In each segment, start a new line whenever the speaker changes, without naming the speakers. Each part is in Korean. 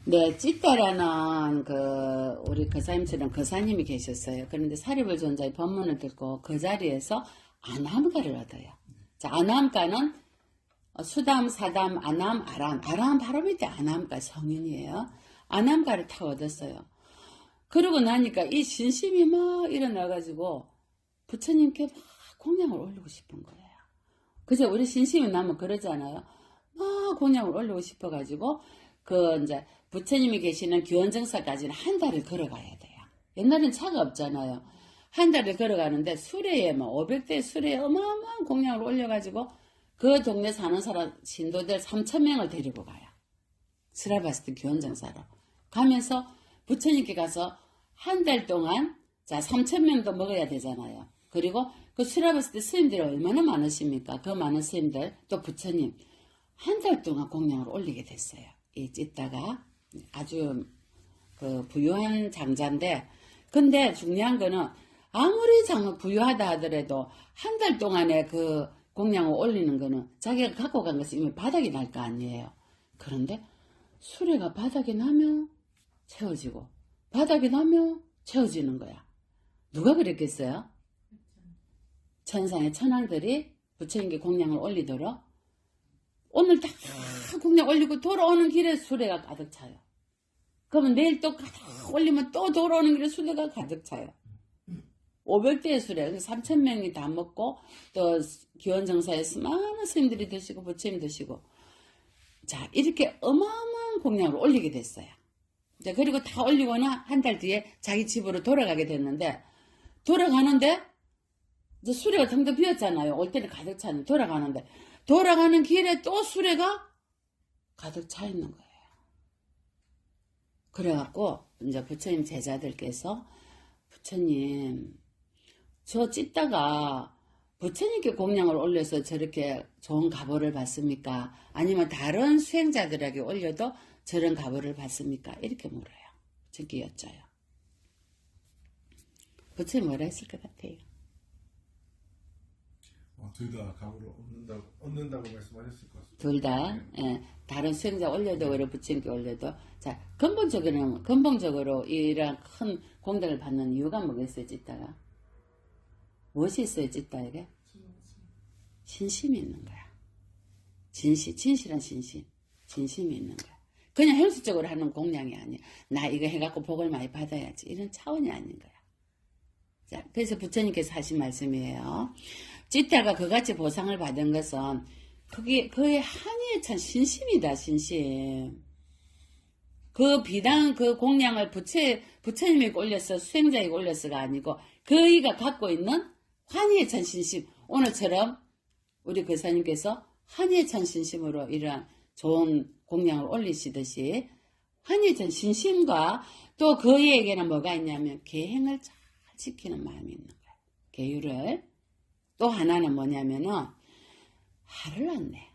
네, 찌따라는 우리 거사님처럼 거사님이 계셨어요. 그런데 사리불존자의 법문을 듣고 그 자리에서 아남가를 얻어요. 자, 아남가는 수담, 사담, 아남, 아람. 아람 바로 밑에 아남가 성인이에요. 아남가를 다 얻었어요. 그러고 나니까 이 신심이 막 일어나가지고 부처님께 막 공양을 올리고 싶은 거예요. 그죠? 우리 신심이 나면 그러잖아요. 막 공양을 올리고 싶어가지고 이제 부처님이 계시는 기원정사까지는 한 달을 걸어가야 돼요. 옛날엔 차가 없잖아요. 한 달을 걸어가는데 수레에 500대 수레에 어마어마한 공양을 올려가지고 그 동네 사는 사람 신도들 3,000명을 데리고 가요. 스라바스트 기원정사로 가면서 부처님께 가서 한 달 동안 3,000명도 먹어야 되잖아요. 그리고 그 스라바스트 스님들이 얼마나 많으십니까? 그 많은 스님들 또 부처님 한 달 동안 공양을 올리게 됐어요. 이 찢다가 아주 부유한 장자인데, 근데 중요한 거는 아무리 부유하다 하더라도 한 달 동안에 그 공양을 올리는 거는 자기가 갖고 간 것이 이미 바닥이 날 거 아니에요. 그런데 수레가 바닥이 나면 채워지고 바닥이 나면 채워지는 거야. 누가 그랬겠어요? 천상의 천왕들이 부처님께 공양을 올리도록 오늘 다 공양 올리고 돌아오는 길에 수레가 가득 차요. 그러면 내일 또 가득 올리면 또 돌아오는 길에 수레가 가득 차요. 500대의 수레, 3,000명이 다 먹고 또 기원정사에서 많은 스님들이 드시고 부처님 드시고, 자, 이렇게 어마어마한 공양을 올리게 됐어요. 자, 그리고 다 올리거나 한 달 뒤에 자기 집으로 돌아가게 됐는데, 돌아가는데 이제 수레가 텅텅 비었잖아요. 올 때는 가득 차는 돌아가는 길에 또 수레가 가득 차 있는 거예요. 그래갖고 이제 부처님 제자들께서 부처님 저 찢다가 부처님께 공양을 올려서 저렇게 좋은 가보를 받습니까? 아니면 다른 수행자들에게 올려도 저런 가보를 받습니까? 이렇게 물어요. 부처님께 여쭤요. 부처님 뭐라 했을 것 같아요?
둘 다 가보를 얻는다고 말씀하셨을 것 같습니다.
둘 다, 예, 다른 수행자 올려도 그래 부처님께 올려도, 자, 근본적으로 이런 큰 공덕을 받는 이유가 뭐겠어요? 찢다가 무엇이 있어요? 찢다에게 신심이 있는 거야. 진실한 진심이 있는 거야. 그냥 형식적으로 하는 공양이 아니야. 나 이거 해갖고 복을 많이 받아야지, 이런 차원이 아닌 거야. 자, 그래서 부처님께서 하신 말씀이에요. 찢다가 그같이 보상을 받은 것은 그의 한의에 찬 신심이다, 신심. 비단 그 공양을 부처님이 올려서 수행자에게 올려서가 아니고 그이가 갖고 있는 환희에 찬 신심. 오늘처럼 우리 거사님께서 환희에 찬 신심으로 이러한 좋은 공양을 올리시듯이 환희에 찬 신심과 또 그이에게는 뭐가 있냐면 계행을 잘 지키는 마음이 있는 거예요. 계율을. 또 하나는 뭐냐면은 화를 안 내.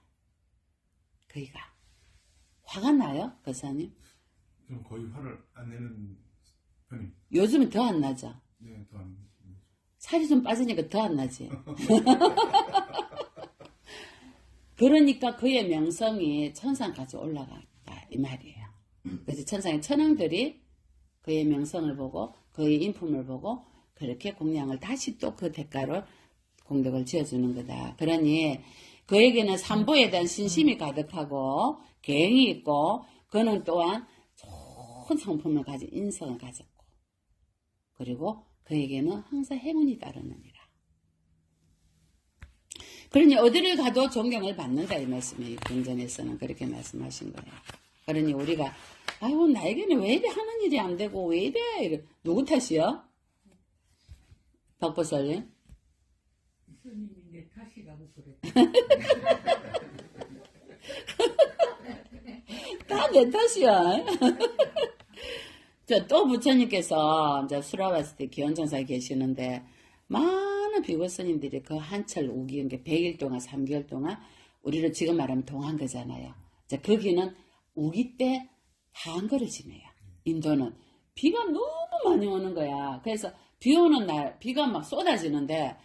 그이가 화가 나요, 거사님?
좀 거의 화를 안 내는 편입니다.
요즘은 더 안 나죠.
네, 더 안 내는.
살이 좀 빠지니까 더 안 나지. 그러니까 그의 명성이 천상까지 올라갔다 이 말이에요. 그래서 천상의 천왕들이 그의 명성을 보고 그의 인품을 보고 그렇게 공양을 다시 또 그 대가로 공덕을 지어주는 거다. 그러니 그에게는 삼보에 대한 신심이 가득하고 계행이 있고 그는 또한 좋은 성품을 가진 인성을 가졌고 그리고 그에게는 항상 행운이 따르느니라. 그러니 어디를 가도 존경을 받는다 이 말씀이에요. 경전에서는 그렇게 말씀하신 거예요. 그러니 우리가 아이고 나에게는 왜 이래 하는 일이 안 되고 왜 이래 누구 탓이요? 박보살님?
스님이 내 탓이라고 그래.
다 내 탓이야. 또 부처님께서 이제 수라바스티 기원정사에 계시는데 많은 비구 스님들이 그 한철 우기인 게 100일 동안 3개월 동안 우리를 지금 말하면 동한 거잖아요. 자, 거기는 우기 때 한거를 지내요. 인도는 비가 너무 많이 오는 거야. 그래서 비 오는 날 비가 막 쏟아지는데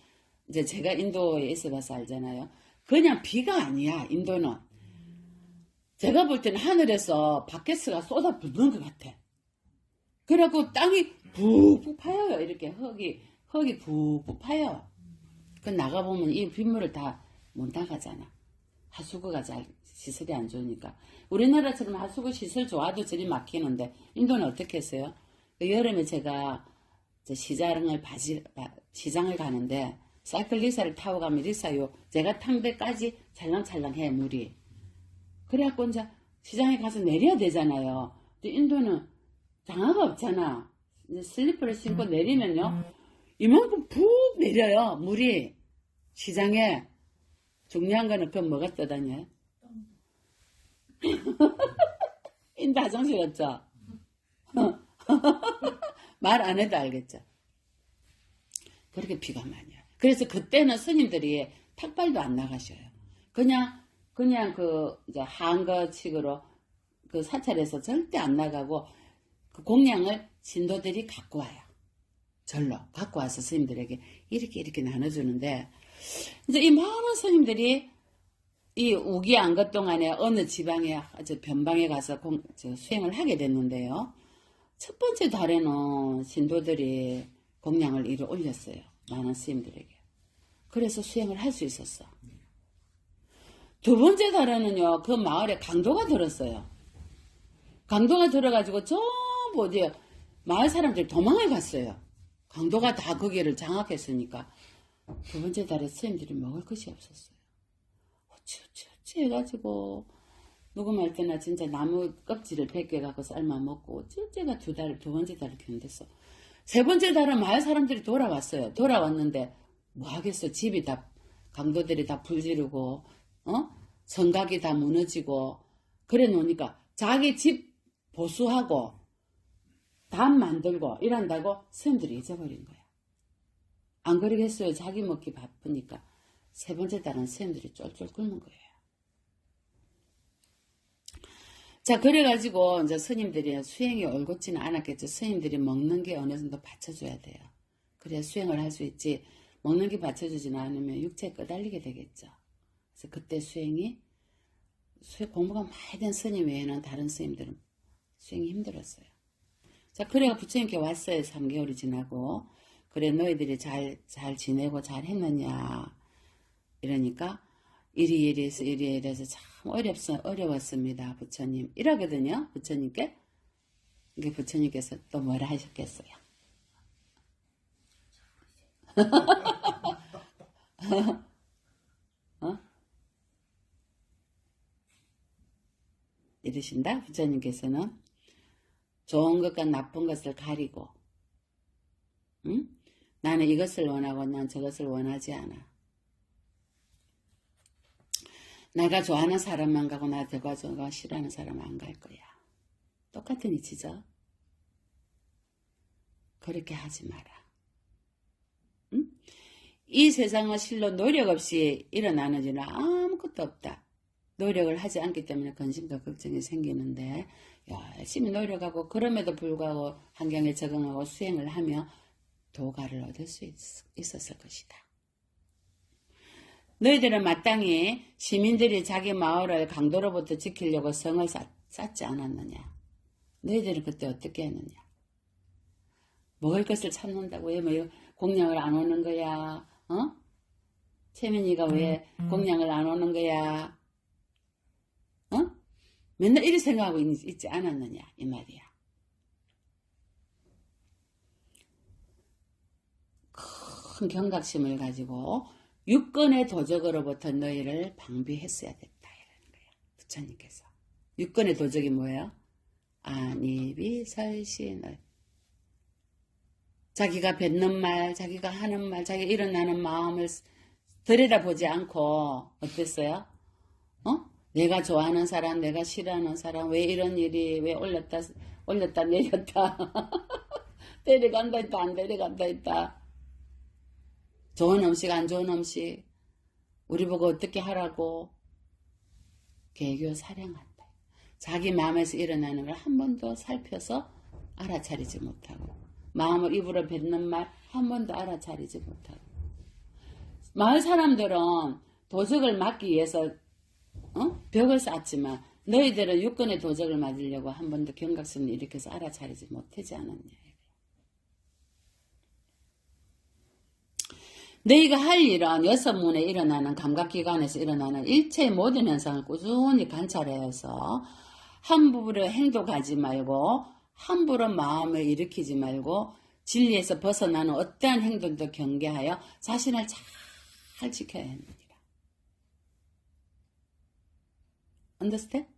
이제 제가 인도에 있어봐서 알잖아요. 그냥 비가 아니야. 인도는 제가 볼 때는 하늘에서 바켓스가 쏟아 부는 것 같아. 그래갖고 땅이 푹푹 파여요. 이렇게 흙이 푹푹 파여. 그 나가보면 이 빗물을 다 못 나가잖아. 하수구가 잘 시설이 안 좋으니까. 우리나라처럼 하수구 시설 좋아도 저리 막히는데 인도는 어떻게 했어요? 여름에 제가 시장을 가는데 사이클 리사를 타고 가면 리사요. 제가 탄 데까지 찰랑찰랑해 물이. 그래갖고 이제 시장에 가서 내려야 되잖아요. 근데 인도는 장화가 없잖아. 이제 슬리퍼를 신고 내리면요. 이만큼 푹 내려요. 물이. 시장에. 중요한 거는 그건 뭐가 떠다녀요? 인도 화장실이었죠? 말 안 해도 알겠죠? 그렇게 비가 많이 와요. 그래서 그때는 스님들이 탁발도 안 나가셔요. 그냥 이제 한거칙으로 그 사찰에서 절대 안 나가고 그 공양을 신도들이 갖고 와요. 절로 갖고 와서 스님들에게 이렇게 나눠주는데 이제 이 많은 스님들이 이 우기 안것 동안에 어느 지방에 변방에 가서 수행을 하게 됐는데요. 첫 번째 달에는 신도들이 공양을 이리 올렸어요. 많은 스님들에게. 그래서 수행을 할 수 있었어. 두 번째 달에는요, 그 마을에 강도가 들었어요. 강도가 들어가지고 전부 어디에 마을 사람들이 도망을 갔어요. 강도가 다 거기를 장악했으니까. 두 번째 달에 스님들이 먹을 것이 없었어요. 어찌 해가지고 누구 말 때나 진짜 나무 껍질을 벗겨갖고 삶아 먹고 어째가 두 번째 달을 견뎠어. 세 번째 달은 마을 사람들이 돌아왔어요. 돌아왔는데 뭐 하겠어. 집이 다 강도들이 다 불지르고 성곽이 다 무너지고 그래 놓으니까 자기 집 보수하고 담 만들고 이런다고 스님들이 잊어버린 거야. 안 그러겠어요. 자기 먹기 바쁘니까. 세 번째 달은 스님들이 쫄쫄 굶은 거예요. 자, 그래가지고 이제 스님들이 수행이 올곧지는 않았겠죠. 스님들이 먹는 게 어느 정도 받쳐줘야 돼요. 그래야 수행을 할 수 있지. 먹는 게 받쳐주지는 않으면 육체에 끄달리게 되겠죠. 그래서 그때 공부가 많이 된 스님 외에는 다른 스님들은 수행이 힘들었어요. 자, 그래가 부처님께 왔어요. 3개월이 지나고. 그래, 너희들이 잘 지내고 잘 했느냐. 이러니까, 이래서 참 어려웠습니다. 부처님. 이러거든요. 부처님께. 이게 부처님께서 또 뭐라 하셨겠어요. 이러신다. 부처님께서는 좋은 것과 나쁜 것을 가리고, 응? 나는 이것을 원하고 난 저것을 원하지 않아. 내가 좋아하는 사람만 가고 나 저거 싫어하는 사람은 안 갈 거야. 똑같은 이치죠. 그렇게 하지 마라. 응? 이 세상은 실로 노력 없이 일어나는 일은 아무것도 없다. 노력을 하지 않기 때문에 근심과 걱정이 생기는데 열심히 노력하고 그럼에도 불구하고 환경에 적응하고 수행을 하며 도가를 얻을 수 있었을 것이다. 너희들은 마땅히 시민들이 자기 마을을 강도로부터 지키려고 성을 쌓지 않았느냐. 너희들은 그때 어떻게 했느냐. 먹을 것을 찾는다고 왜 공양을 안 오는 거야. 채민이가 왜 공양을 안 오는 거야. 맨날 이리 생각하고 있지 않았느냐 이 말이야. 큰 경각심을 가지고 육건의 도적으로부터 너희를 방비했어야 됐다 이러는 거예요. 부처님께서. 육건의 도적이 뭐예요? 안이비설신을. 자기가 뱉는 말, 자기가 하는 말, 자기가 일어나는 마음을 들여다보지 않고 어땠어요? 내가 좋아하는 사람, 내가 싫어하는 사람, 왜 이런 일이, 왜 올렸다 내렸다. 데려간다 했다, 안 데려간다 했다. 좋은 음식, 안 좋은 음식, 우리 보고 어떻게 하라고. 개교 사령한다. 자기 마음에서 일어나는 걸 한 번도 살펴서 알아차리지 못하고, 마음을 입으로 뱉는 말 한 번도 알아차리지 못하고. 마을 사람들은 도적을 막기 위해서 벽을 쌓지만 너희들은 육군의 도적을 맞으려고 한 번도 경각심을 일으켜서 알아차리지 못하지 않았냐. 너희가 할 일은 여섯문에 일어나는 감각기관에서 일어나는 일체의 모든 현상을 꾸준히 관찰해서 함부로 행동하지 말고 함부로 마음을 일으키지 말고 진리에서 벗어나는 어떠한 행동도 경계하여 자신을 잘 지켜야 합니다. understand?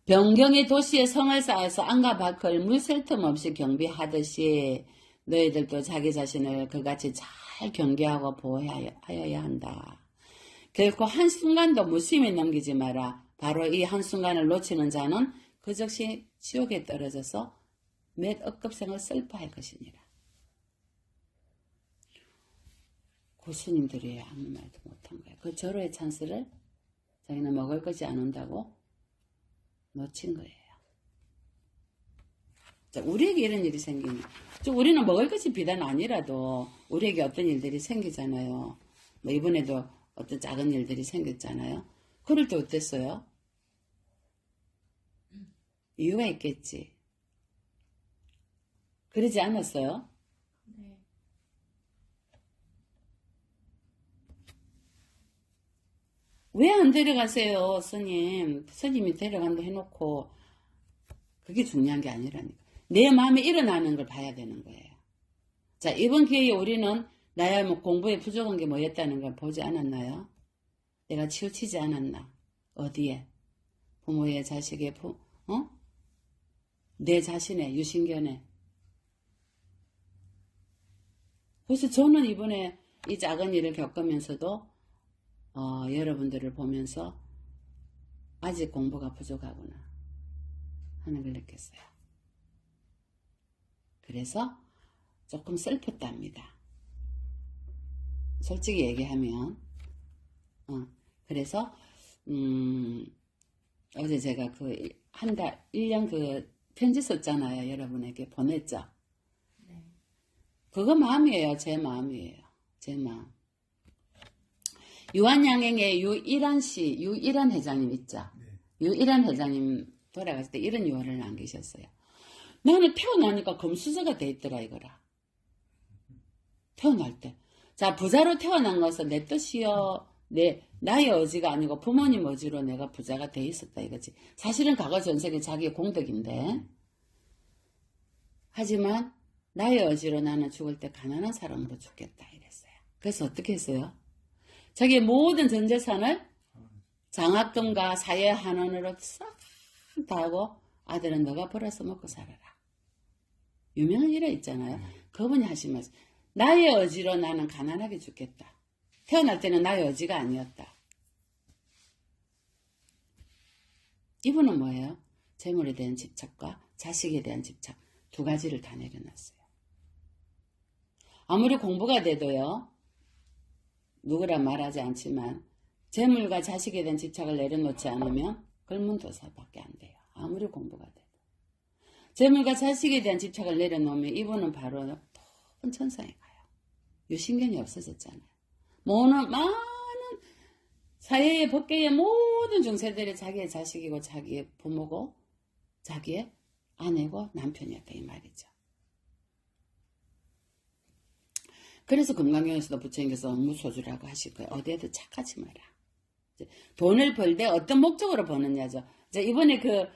변경의 도시에 성을 쌓아서 안과 밖을 물 셀 틈 없이 경비하듯이 너희들도 자기 자신을 그같이 잘 경계하고 보호하여야 한다. 결코 한순간도 무심히 넘기지 마라. 바로 이 한순간을 놓치는 자는 그 즉시 지옥에 떨어져서 몇 억급생을 슬퍼할 것이니라. 고수님들이 아무 말도 못한 거예요. 그 절호의 찬스를 자기는 먹을 것이 안 온다고 놓친 거예요. 자, 우리에게 이런 일이 생기니, 우리는 먹을 것이 비단 아니라도 우리에게 어떤 일들이 생기잖아요. 뭐 이번에도 어떤 작은 일들이 생겼잖아요. 그럴 때 어땠어요? 이유가 있겠지. 그러지 않았어요?
네.
왜 안 데려가세요, 스님? 스님이 데려간다 해놓고 그게 중요한 게 아니라니까. 내 마음에 일어나는 걸 봐야 되는 거예요. 자, 이번 기회에 우리는 나야 뭐 공부에 부족한 게 뭐였다는 걸 보지 않았나요? 내가 치우치지 않았나? 어디에? 부모의 자식의 내 자신의 유신견에. 그래서 저는 이번에 이 작은 일을 겪으면서도 여러분들을 보면서 아직 공부가 부족하구나 하는 걸 느꼈어요. 그래서 조금 슬펐답니다. 솔직히 얘기하면 그래서 어제 제가 그 한 달 1년 그 편지 썼잖아요. 여러분에게 보냈죠.
네.
그거 마음이에요. 제 마음이에요. 제 마음. 유한양행의 유일한 회장님 있죠. 유일한 회장님 돌아갔을 때 이런 유언을 남기셨어요. 나는 태어나니까 금수저가 돼 있더라 이거라. 태어날 때. 자, 부자로 태어난 것은 내 뜻이요. 나의 의지가 아니고 부모님 의지로 내가 부자가 돼 있었다 이거지. 사실은 과거 전생에 자기의 공덕인데. 하지만 나의 의지로 나는 죽을 때 가난한 사람으로 죽겠다 이랬어요. 그래서 어떻게 했어요? 자기의 모든 전 재산을 장학금과 사회 한원으로 싹 다 하고 아들은 너가 벌어서 먹고 살아라. 유명한 일화 있잖아요. 그분이 하신 말씀. 나의 의지로 나는 가난하게 죽겠다. 태어날 때는 나의 의지가 아니었다. 이분은 뭐예요? 재물에 대한 집착과 자식에 대한 집착 두 가지를 다 내려놨어요. 아무리 공부가 돼도요. 누구라 말하지 않지만 재물과 자식에 대한 집착을 내려놓지 않으면 걸문도사밖에 안 돼요. 아무리 공부가 돼도. 재물과 자식에 대한 집착을 내려놓으면 이분은 바로 높은 천상에 가요. 유신견이 없어졌잖아요. 많은 사회의 법계의 모든 중세들이 자기의 자식이고 자기의 부모고 자기의 아내고 남편이었다 이 말이죠. 그래서 금강경에서도 부처님께서 업무소주라고 하실 거예요. 어디에도 착하지 마라. 돈을 벌 때 어떤 목적으로 버느냐죠. 이번에 그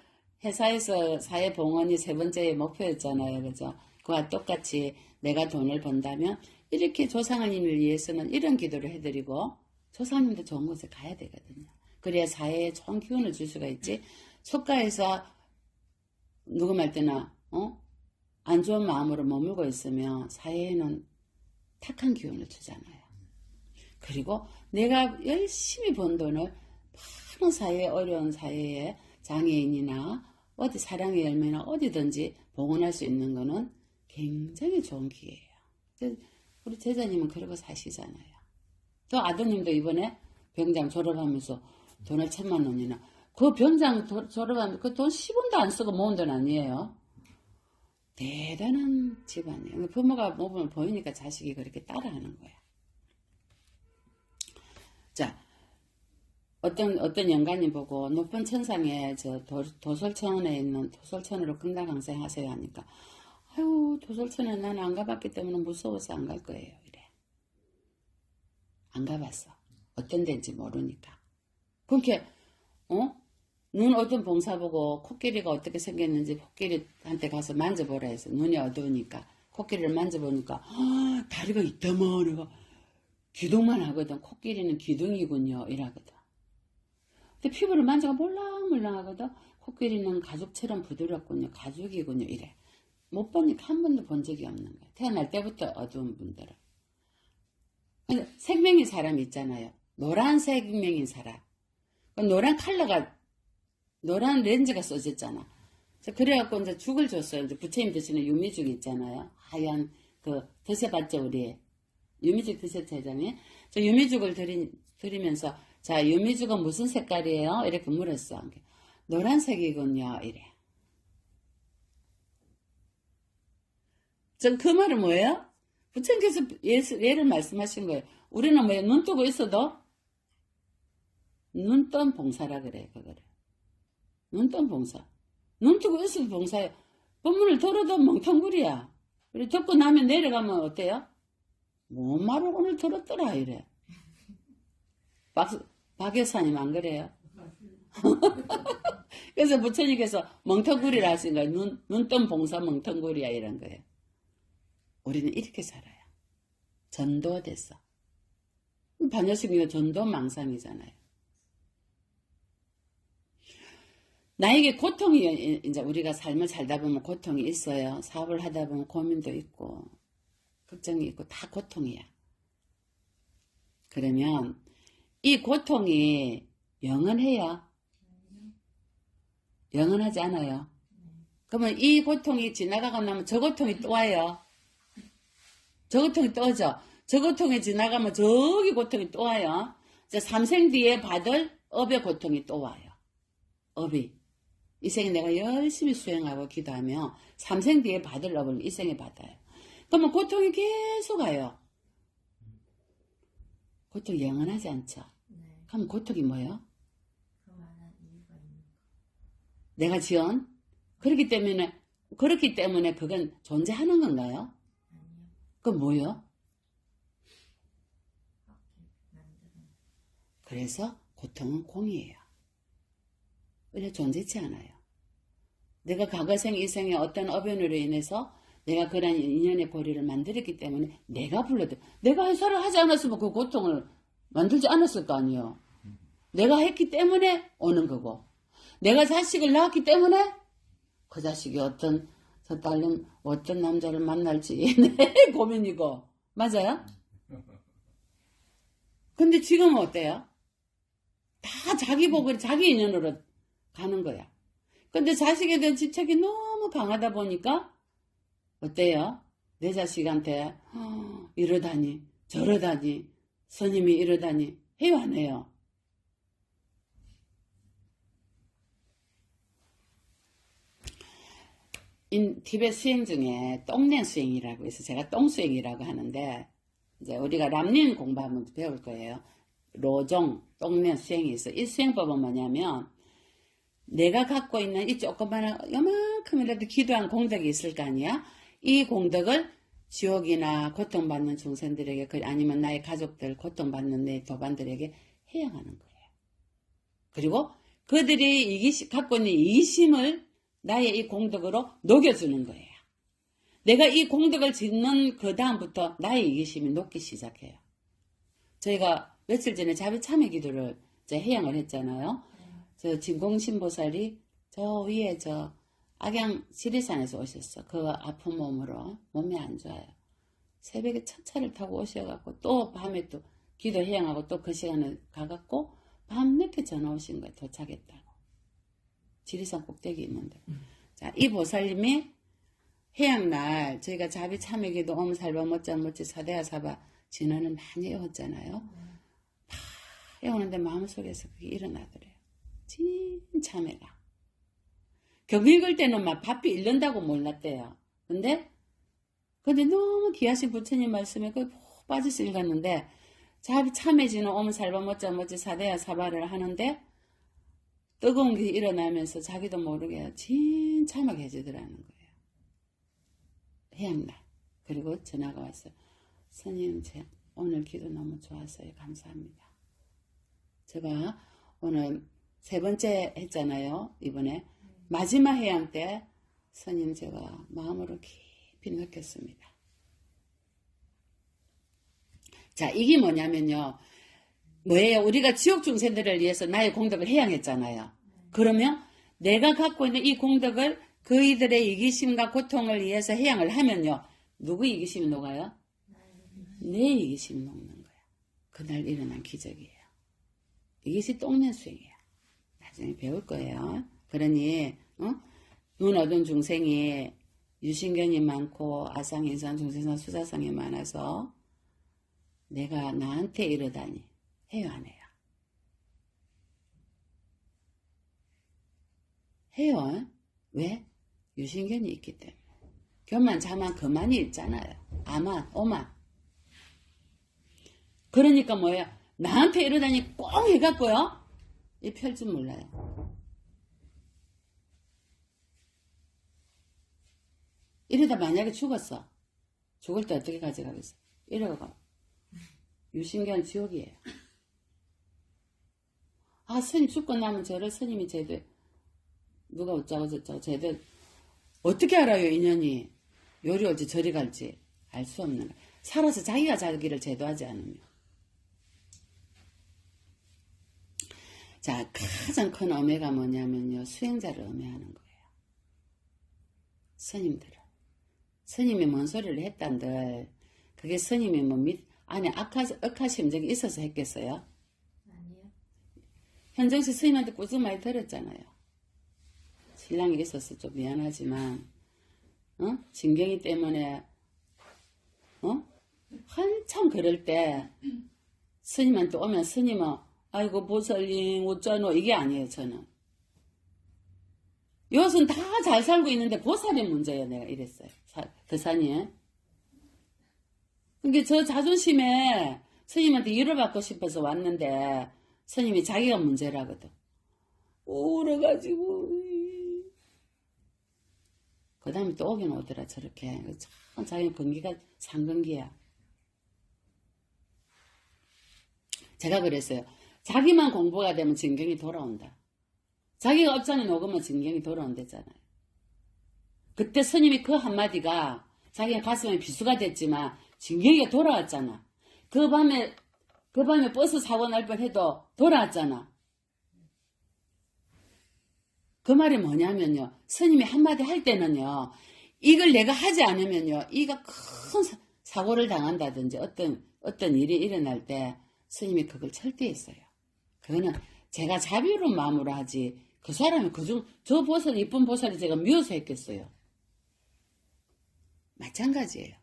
회사에서 사회봉헌이 세 번째 목표였잖아요. 그죠? 그와 똑같이 내가 돈을 번다면 이렇게 조상님을 위해서는 이런 기도를 해드리고 조상님도 좋은 곳에 가야 되거든요. 그래야 사회에 좋은 기운을 줄 수가 있지. 속가에서 누구 말 때나 안 좋은 마음으로 머물고 있으면 사회에는 탁한 기운을 주잖아요. 그리고 내가 열심히 번 돈을 많은 사회에 어려운 사회에 장애인이나 어디 사랑의 열매나 어디든지 봉헌할 수 있는 거는 굉장히 좋은 기회예요. 우리 제자님은 그러고 사시잖아요. 또 아드님도 이번에 병장 졸업하면서 돈을 1,000만 원이나 그 병장 졸업하면서 그 돈 10원도 안 쓰고 모은 돈 아니에요. 대단한 집안이에요. 부모가 모범을 보이니까 자식이 그렇게 따라하는 거야. 자, 어떤 영감이 보고 높은 천상에 도솔천에 있는 도솔천으로 금강강생 하세요 하니까 아유 도솔천에 나는 안 가봤기 때문에 무서워서 안 갈 거예요 이래. 안 가봤어. 어떤 데인지 모르니까. 그렇게 눈 어두운 봉사 보고 코끼리가 어떻게 생겼는지 코끼리한테 가서 만져보라 해서 눈이 어두우니까 코끼리를 만져보니까 다리가 있다만 내가 기둥만 하거든. 코끼리는 기둥이군요 이라거든. 근데 피부를 만져가 몰랑몰랑하거든. 코끼리는 가죽처럼 부드럽군요. 가죽이군요 이래. 못 보니까 한 번도 본 적이 없는 거야. 태어날 때부터 어두운 분들은. 생명인 사람이 있잖아요. 노란 생명인 사람. 노란 컬러가 노란 렌즈가 써졌잖아. 그래갖고 이제 죽을 줬어요. 이제 부처님 드시는 유미죽 있잖아요. 하얀 드셔봤죠 우리. 유미죽 드셨잖아요. 저 유미죽을 드리면서 자 유미죽은 무슨 색깔이에요? 이렇게 물었어. 노란색이군요. 이래. 전 그 말은 뭐예요? 부처님께서 예를 말씀하신 거예요. 우리는 뭐예요? 눈 뜨고 있어도 눈뜬 봉사라 그래 그거를. 눈뜬 봉사. 눈 뜨고 있어도 봉사예요. 법문을 들어도 멍텅구리야. 그래 듣고 나면 내려가면 어때요? 뭔 말을 오늘 들었더라 이래. 박 여사님 안 그래요? 그래서 부처님께서 멍텅구리라 하신 거예요. 눈뜬 봉사 멍텅구리야 이런 거예요. 우리는 이렇게 살아요. 전도됐어. 반여식이가 전도 망상이잖아요. 나에게 고통이 이제 우리가 삶을 살다 보면 고통이 있어요. 사업을 하다 보면 고민도 있고 걱정이 있고 다 고통이야. 그러면 이 고통이 영원해요? 영원하지 않아요. 그러면 이 고통이 지나가고 나면 저 고통이 또 와요. 저 고통이 또 오죠. 저 고통이 지나가면 저기 고통이 또 와요. 이제 삼생 뒤에 받을 업의 고통이 또 와요. 업이. 이 생에 내가 열심히 수행하고 기도하며 삼생 뒤에 받을 업을 이 생에 받아요. 그러면 고통이 계속 와요. 고통이 영원하지 않죠. 그럼 고통이 뭐예요? 내가 지은? 그렇기 때문에 그건 존재하는 건가요? 그건 뭐예요? 그래서 고통은 공이에요. 원래 존재치 않아요. 내가 과거생 이생에 어떤 어변으로 인해서 내가 그런 인연의 고리를 만들었기 때문에 내가 불러도 내가 해설을 하지 않았으면 그 고통을 만들지 않았을 거 아니에요. 내가 했기 때문에 오는 거고 내가 자식을 낳았기 때문에 그 자식이 어떤 저 딸은 어떤 남자를 만날지 내 고민이고 맞아요? 근데 지금은 어때요? 다 자기 복을 자기 인연으로 가는 거야. 근데 자식에 대한 집착이 너무 강하다 보니까 어때요? 내 자식한테 이러다니 저러다니 스님이 이러다니 해요 안 해요? 티베트 수행 중에 똥낸 수행이라고 해서 제가 똥수행이라고 하는데 이제 우리가 람린 공부하면 배울 거예요. 로종 똥낸 수행이 있어. 이 수행법은 뭐냐면 내가 갖고 있는 이 조그마한 요만큼이라도 기도한 공덕이 있을 거 아니야? 이 공덕을 지옥이나 고통받는 중생들에게 아니면 나의 가족들 고통받는 내 도반들에게 해양하는 거예요. 그리고 그들이 갖고 있는 이기심을 나의 이 공덕으로 녹여주는 거예요. 내가 이 공덕을 짓는 그 다음부터 나의 이기심이 녹기 시작해요. 저희가 며칠 전에 자비참회 기도를 이제 해양을 했잖아요. 저 진공신보살이 저 위에 저 악양 지리산에서 오셨어. 그 아픈 몸으로 몸이 안 좋아요. 새벽에 첫차를 타고 오셔갖고 또 밤에 또 기도 해양하고 또 그 시간에 가갖고 밤늦게 전화 오신 거예요. 도착했다고. 지리산 꼭대기 있는데. 자, 이 보살님이 해양날 저희가 자비 참회기도 엄살바 못장못지 사대하사바 진언을 많이 외웠잖아요. 다 외우는데 마음속에서 그게 일어나더래요. 진 참회가. 경 읽을 때는 막 바삐 읽는다고 몰랐대요. 근데 너무 귀하신 부처님 말씀에 푹 빠져서 읽었는데 참해지는 오므살바 멋자멋지 사대야 사바를 하는데 뜨거운 게 일어나면서 자기도 모르게 진참하게 해주더라는 거예요. 해양날. 그리고 전화가 왔어요. 스님, 오늘 기도 너무 좋았어요. 감사합니다. 제가 오늘 3번째 했잖아요. 이번에. 마지막 해양 때 스님 제가 마음으로 깊이 느꼈습니다. 자, 이게 뭐냐면요. 뭐예요? 우리가 지옥 중생들을 위해서 나의 공덕을 해양했잖아요. 그러면 내가 갖고 있는 이 공덕을 그이들의 이기심과 고통을 위해서 해양을 하면요. 누구 이기심이 녹아요? 내 이기심이 녹는 거예요. 그날 일어난 기적이에요. 이것이 똥년수행이에요. 나중에 배울 거예요. 그러니 눈 어두운 중생이 유신견이 많고 아상인상 중생상 수사상이 많아서 내가 나한테 이러다니 해요 안 해요? 해요. 왜? 유신견이 있기 때문에. 견만 자만 그만이 있잖아요. 아만 오만. 그러니까 뭐예요? 나한테 이러다니 꽁 해갖고요. 이 펼 줄 몰라요. 이러다 만약에 죽었어. 죽을 때 어떻게 가져가겠어? 이러고 유신견 지옥이에요. 아, 스님 죽고 나면 저를 스님이 제대 누가 어쩌고 저쩌고 제대 어떻게 알아요, 인연이? 요리 올지 저리 갈지 알 수 없는 거야. 살아서 자기가 자기를 제도하지 않으면. 자, 가장 큰 엄해가 뭐냐면요. 수행자를 엄해하는 거예요. 스님들은. 스님이 뭔 소리를 했단들 그게 스님이 뭐 안에 억하심적이 있어서 했겠어요?
아니요.
현정씨 스님한테 꾸중 많이 들었잖아요. 신랑이 있어서 좀 미안하지만 진경이 때문에 한참 그럴 때 스님한테 오면 스님은 아이고 보살님 어쩌노 이게 아니에요. 저는 요것은 다 잘 살고 있는데 보살이 문제예요. 내가 이랬어요. 드산이. 그러니까 저 자존심에 스님한테 위로받고 싶어서 왔는데 스님이 자기가 문제라거든. 울어가지고 그 다음에 또 오긴 오더라. 저렇게 참 자기 건기가 상건기야. 제가 그랬어요. 자기만 공부가 되면 진경이 돌아온다. 자기가 업장에 녹으면 진경이 돌아온댔잖아요. 그때 스님이 그 한마디가 자기가 가슴에 비수가 됐지만 진경이가 돌아왔잖아. 그 밤에 버스 사고 날 뻔해도 돌아왔잖아. 그 말이 뭐냐면요. 스님이 한마디 할 때는요. 이걸 내가 하지 않으면요. 이가 큰 사고를 당한다든지 어떤 일이 일어날 때 스님이 그걸 철대했어요. 그거는 제가 자비로운 마음으로 하지 그 사람이 저 보살 이쁜 보살이 제가 미워서 했겠어요. 마찬가지예요.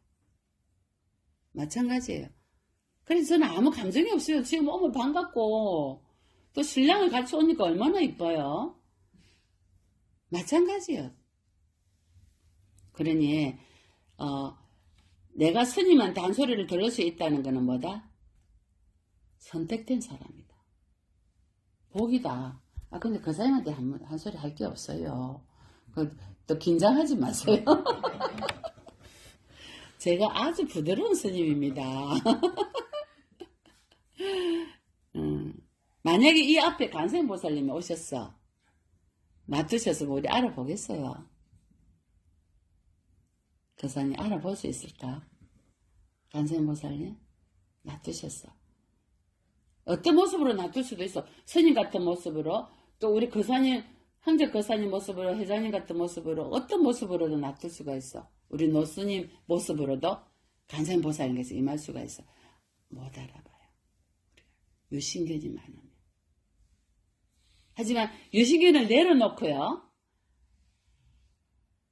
그래서 저는 아무 감정이 없어요. 지금 오면 반갑고 또 신랑을 같이 오니까 얼마나 이뻐요. 마찬가지예요. 그러니 내가 스님한테 한 소리를 들을 수 있다는 것은 뭐다? 선택된 사람이다. 복이다. 아 근데 그 사람한테 한 소리 할 게 없어요. 또 긴장하지 마세요. 제가 아주 부드러운 스님입니다. 만약에 이 앞에 간생보살님이 오셨어. 놔두셔서 우리 알아보겠어요. 그 사람이 알아볼 수 있을까? 간생보살님? 놔두셨어. 어떤 모습으로 놔둘 수도 있어. 스님 같은 모습으로, 또 우리 거사님, 황제 거사님 모습으로, 회장님 같은 모습으로, 어떤 모습으로도 놔둘 수가 있어. 우리 노스님 모습으로도 간생보살님께서 임할 수가 있어. 못 알아봐요. 유신견이 많으면. 하지만 유신견을 내려놓고요.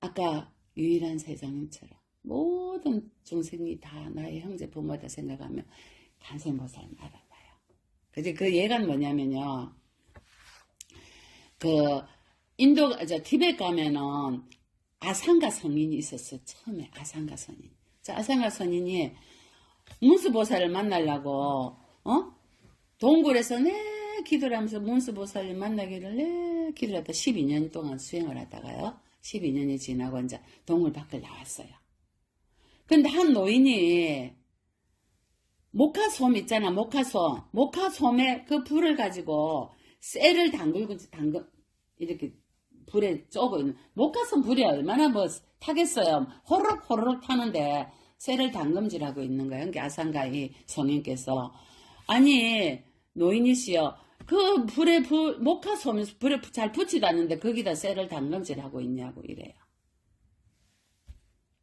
아까 유일한 세상님처럼 모든 중생이 다 나의 형제 부모다 생각하면 간생보살님 알아봐요. 그지 그 예가 뭐냐면요. 티벳 가면은 아상가 선인이 있었어요. 처음에 아상가 선인. 자, 아상가 선인이 문수보살을 만나려고 동굴에서 내 기도를 하면서 문수보살님 만나기를 내 기도를 하다 12년 동안 수행을 하다가요. 12년이 지나고 이제 동굴 밖을 나왔어요. 근데 한 노인이 목화솜 있잖아, 목화솜. 목화솜에 그 불을 가지고 쇠를 이렇게 불에 쪼고 있는, 목화솜 불이 얼마나 뭐 타겠어요. 호로록 호로록 타는데 쇠를 담금질하고 있는 거예요. 그러니까 아상가이 성인께서. 아니, 노인이시여, 그 목화솜 불에 잘 붙지도 않는데 거기다 쇠를 담금질하고 있냐고 이래요.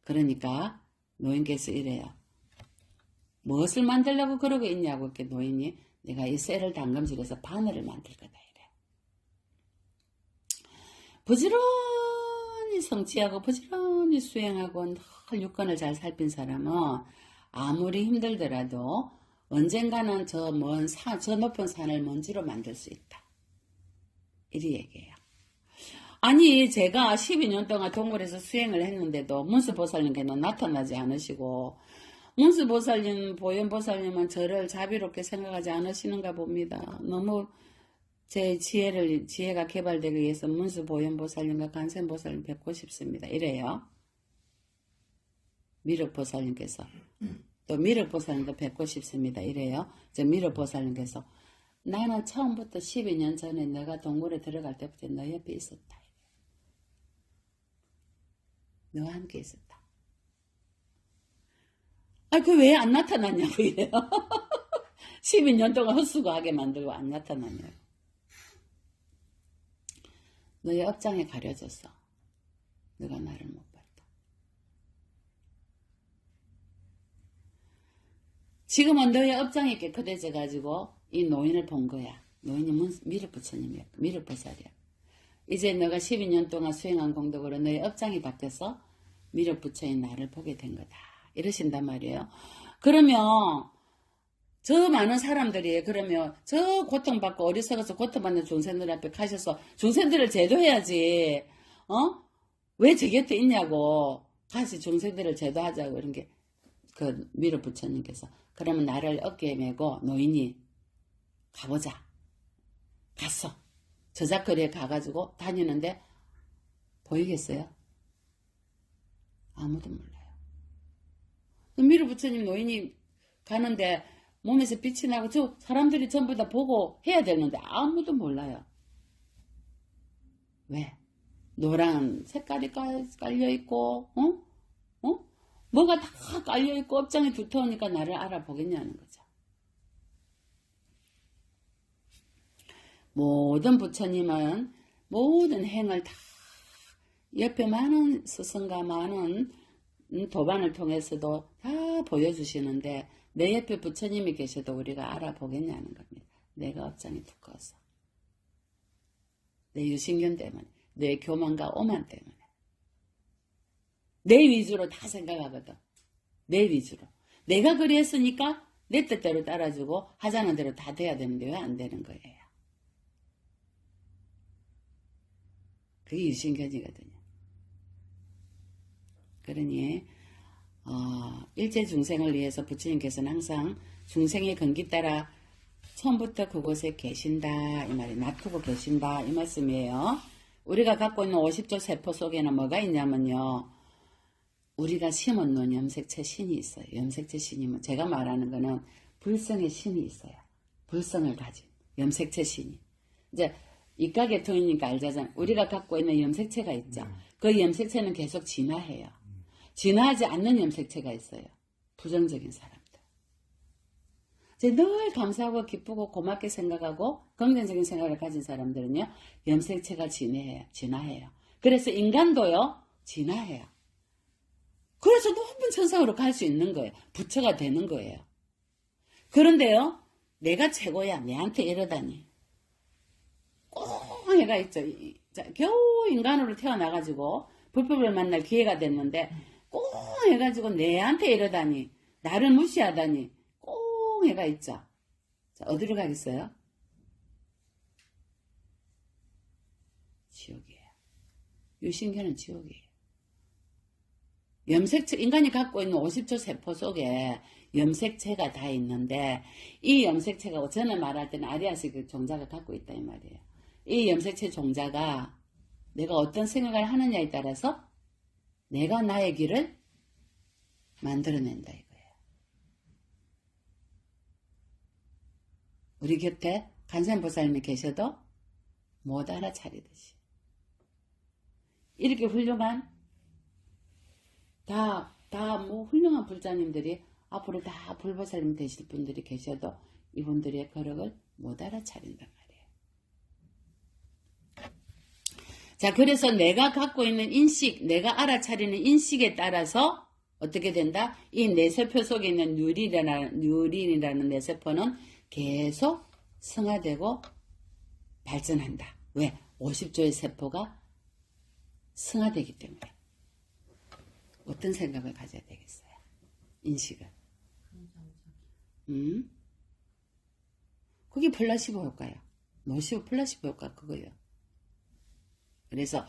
그러니까 노인께서 이래요. 무엇을 만들려고 그러고 있냐고 이렇게 노인이, 내가 이 쇠를 담금질해서 바늘을 만들 거다 이래. 부지런히 성취하고 부지런히 수행하고 늘 육건을 잘 살핀 사람은 아무리 힘들더라도 언젠가는 저 높은 산을 먼지로 만들 수 있다. 이리 얘기해요. 아니, 제가 12년 동안 동굴에서 수행을 했는데도 문수보살님께는 나타나지 않으시고, 문수보살님, 보현보살님은 저를 자비롭게 생각하지 않으시는가 봅니다. 너무 제 지혜가 개발되기 위해서 문수보현보살님과 간센보살님 뵙고 싶습니다. 이래요. 미륵보살님께서. 또 미륵보살님도 뵙고 싶습니다. 이래요. 저 미륵보살님께서 나는 처음부터 12년 전에 내가 동굴에 들어갈 때부터 너 옆에 있었다. 너와 함께 있었다. 아, 그 왜 안 나타났냐고 이래요. 12년 동안 헛수고하게 만들고 안 나타났냐고. 너의 업장에 가려졌어. 너가 나를 못 봤다. 지금은 너의 업장이 깨끗해져 가지고 이 노인을 본 거야. 노인이 미륵부처님이야. 미륵보살이야. 이제 너가 12년 동안 수행한 공덕으로 너의 업장이 바뀌어서 미륵부처인 나를 보게 된 거다. 이러신단 말이에요. 그러면 저 많은 사람들이 그러면 저 고통받고 어리석어서 고통받는 중생들 앞에 가셔서 중생들을 제도해야지. 왜 저 곁에 있냐고. 같이 중생들을 제도하자고 이런 게 그 미륵부처님께서. 그러면 나를 어깨에 메고 노인이 가보자. 갔어. 저작거리에 가가지고 다니는데 보이겠어요? 아무도 몰라요. 미륵부처님 노인이 가는데 몸에서 빛이 나고 저 사람들이 전부 다 보고 해야 되는데 아무도 몰라요. 왜? 노란 색깔이 깔려있고 뭐가 다 깔려있고 업장이 두터우니까 나를 알아보겠냐는 거죠. 모든 부처님은 모든 행을 다 옆에 많은 스승과 많은 도반을 통해서도 다 보여주시는데 내 옆에 부처님이 계셔도 우리가 알아보겠냐는 겁니다. 내가 업장이 두꺼워서. 내 유신견 때문에. 내 교만과 오만 때문에. 내 위주로 다 생각하거든. 내 위주로. 내가 그랬으니까 내 뜻대로 따라주고 하자는 대로 다 돼야 되는데 왜 안 되는 거예요? 그게 유신견이거든요. 그러니 일체 중생을 위해서 부처님께서는 항상 중생의 근기 따라 처음부터 그곳에 계신다 이 말이 놔두고 계신다 이 말씀이에요. 우리가 갖고 있는 50조 세포 속에는 뭐가 있냐면요. 우리가 심어놓은 염색체 신이 있어요. 염색체 신이면 제가 말하는 거는 불성의 신이 있어요. 불성을 가진 염색체 신이. 이제 이가계통이니까 알자잖아요. 우리가 갖고 있는 염색체가 있죠. 그 염색체는 계속 진화해요. 진화하지 않는 염색체가 있어요. 부정적인 사람들. 이제 늘 감사하고 기쁘고 고맙게 생각하고 긍정적인 생각을 가진 사람들은요. 염색체가 진화해요. 그래서 인간도요. 진화해요. 그래서 높은 천상으로 갈 수 있는 거예요. 부처가 되는 거예요. 그런데요. 내가 최고야. 내한테 이러다니. 꼭 애가 있죠. 겨우 인간으로 태어나가지고 불법을 만날 기회가 됐는데 꼭 해가지고 내한테 이러다니 나를 무시하다니 꼭 애가 있죠. 자, 어디로 가겠어요? 지옥이에요. 유신견은 지옥이에요. 염색체, 인간이 갖고 있는 50조 세포 속에 염색체가 다 있는데, 이 염색체가, 저는 말할 때는 아리아스 그 종자가 갖고 있다, 이 말이에요. 이 염색체 종자가 내가 어떤 생각을 하느냐에 따라서 내가 나의 길을 만들어낸다, 이거예요. 우리 곁에 간센보살님이 계셔도 못 알아차리듯이. 이렇게 훌륭한, 뭐 훌륭한 불자님들이 앞으로 다 불보살님 되실 분들이 계셔도 이분들의 거력을 못 알아차린단 말이에요. 자, 그래서 내가 갖고 있는 인식, 내가 알아차리는 인식에 따라서 어떻게 된다? 이 뇌세포 속에 있는 뉴린이라는 뇌세포는 계속 승화되고 발전한다. 왜? 50조의 세포가 승화되기 때문에. 어떤 생각을 가져야 되겠어요? 인식을. 그게 플라시보 효과예요. 노시보 플라시보 효과 그거예요. 그래서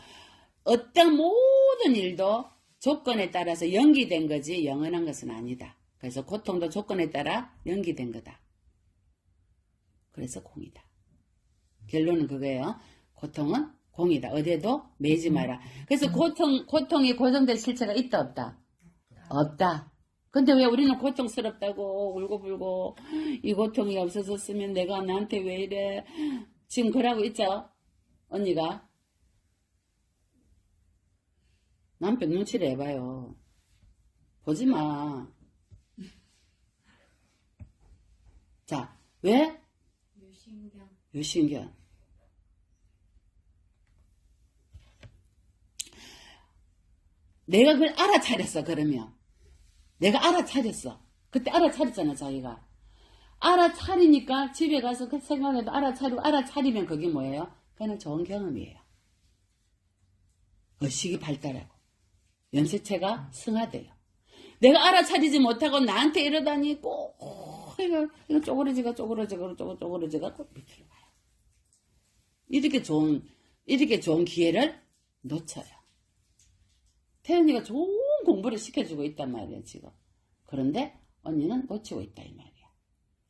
어떤 모든 일도 조건에 따라서 연기된 거지 영원한 것은 아니다. 그래서 고통도 조건에 따라 연기된 거다. 그래서 공이다. 결론은 그거예요. 고통은 공이다. 어디에도 매지 마라. 그래서 고통이 고정될 실체가 있다 없다? 없다. 근데 왜 우리는 고통스럽다고 울고불고 이 고통이 없어졌으면 내가 나한테 왜 이래. 지금 그러고 있죠? 언니가. 남편 눈치를 해봐요. 보지 마. 자, 왜? 유신경. 내가 그걸 알아차렸어, 그러면. 내가 알아차렸어. 그때 알아차렸잖아, 자기가. 알아차리니까 집에 가서 그 생각해도 알아차리면 그게 뭐예요? 그거는 좋은 경험이에요. 의식이 발달하고. 염색체가 승화돼요. 내가 알아차리지 못하고 나한테 이러다니 이거 쪼그러지가 꼭 밑으로 가요. 이렇게 좋은 기회를 놓쳐요. 태연이가 좋은 공부를 시켜주고 있단 말이에요, 지금. 그런데 언니는 놓치고 있다, 이 말이야.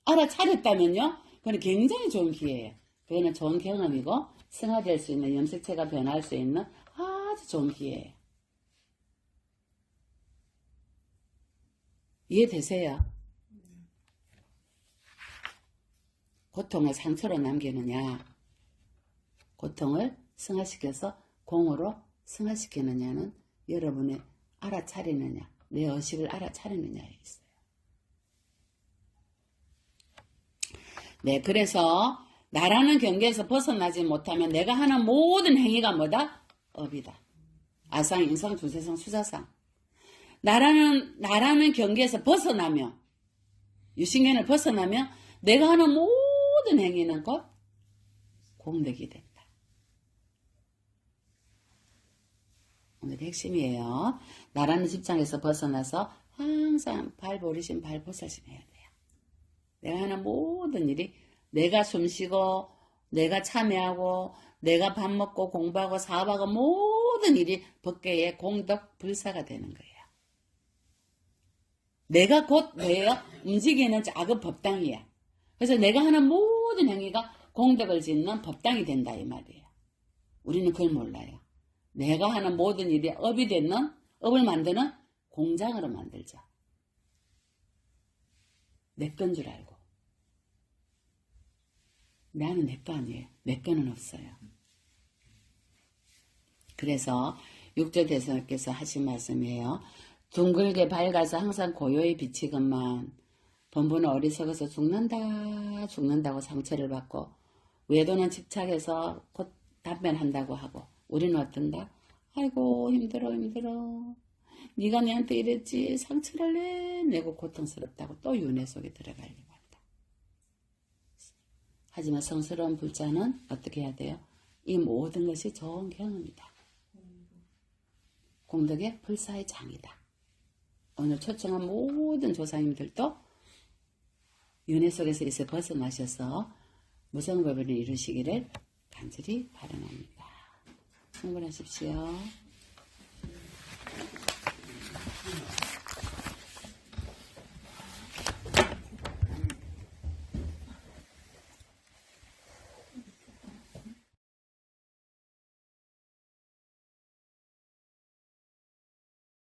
알아차렸다면요? 그건 굉장히 좋은 기회예요. 그거는 좋은 경험이고, 승화될 수 있는, 염색체가 변할 수 있는 아주 좋은 기회예요. 이해되세요? 고통을 상처로 남기느냐, 고통을 승화시켜서 공으로 승화시키느냐는 여러분의 알아차리느냐, 내 의식을 알아차리느냐에 있어요. 네, 그래서 나라는 경계에서 벗어나지 못하면 내가 하는 모든 행위가 뭐다? 업이다. 아상, 인상, 주세상, 수자상. 나라는 경계에서 벗어나면, 유신견을 벗어나면 내가 하는 모든 행위는 곧 공덕이 된다. 오늘의 핵심이에요. 나라는 집장에서 벗어나서 항상 발보리심, 발보살심 해야 돼요. 내가 하는 모든 일이 내가 숨쉬고, 내가 참여하고, 내가 밥 먹고 공부하고 사업하고 모든 일이 법계의 공덕 불사가 되는 거예요. 내가 곧 뭐예요? 움직이는 작은 법당이야. 그래서 내가 하는 모든 행위가 공덕을 짓는 법당이 된다 이 말이에요. 우리는 그걸 몰라요. 내가 하는 모든 일이 업을 만드는 공장으로 만들자. 내 건 줄 알고. 나는 내 거 아니에요. 내 거는 없어요. 그래서 육조대사께서 하신 말씀이에요. 둥글게 밝아서 항상 고요히 비치건만 범부는 어리석어서 죽는다고 상처를 받고 외도는 집착해서 곧 답변한다고 하고 우리는 어떤가? 아이고 힘들어 네가 내한테 이랬지 상처를 내고 고통스럽다고 또 윤회 속에 들어가려고 한다. 하지만 성스러운 불자는 어떻게 해야 돼요? 이 모든 것이 좋은 경험이다. 공덕의 불사의 장이다. 오늘 초청한 모든 조상님들도 윤회 속에서 이제 벗어나셔서 무성법을 이루시기를 간절히 바람합니다. 충분하십시오.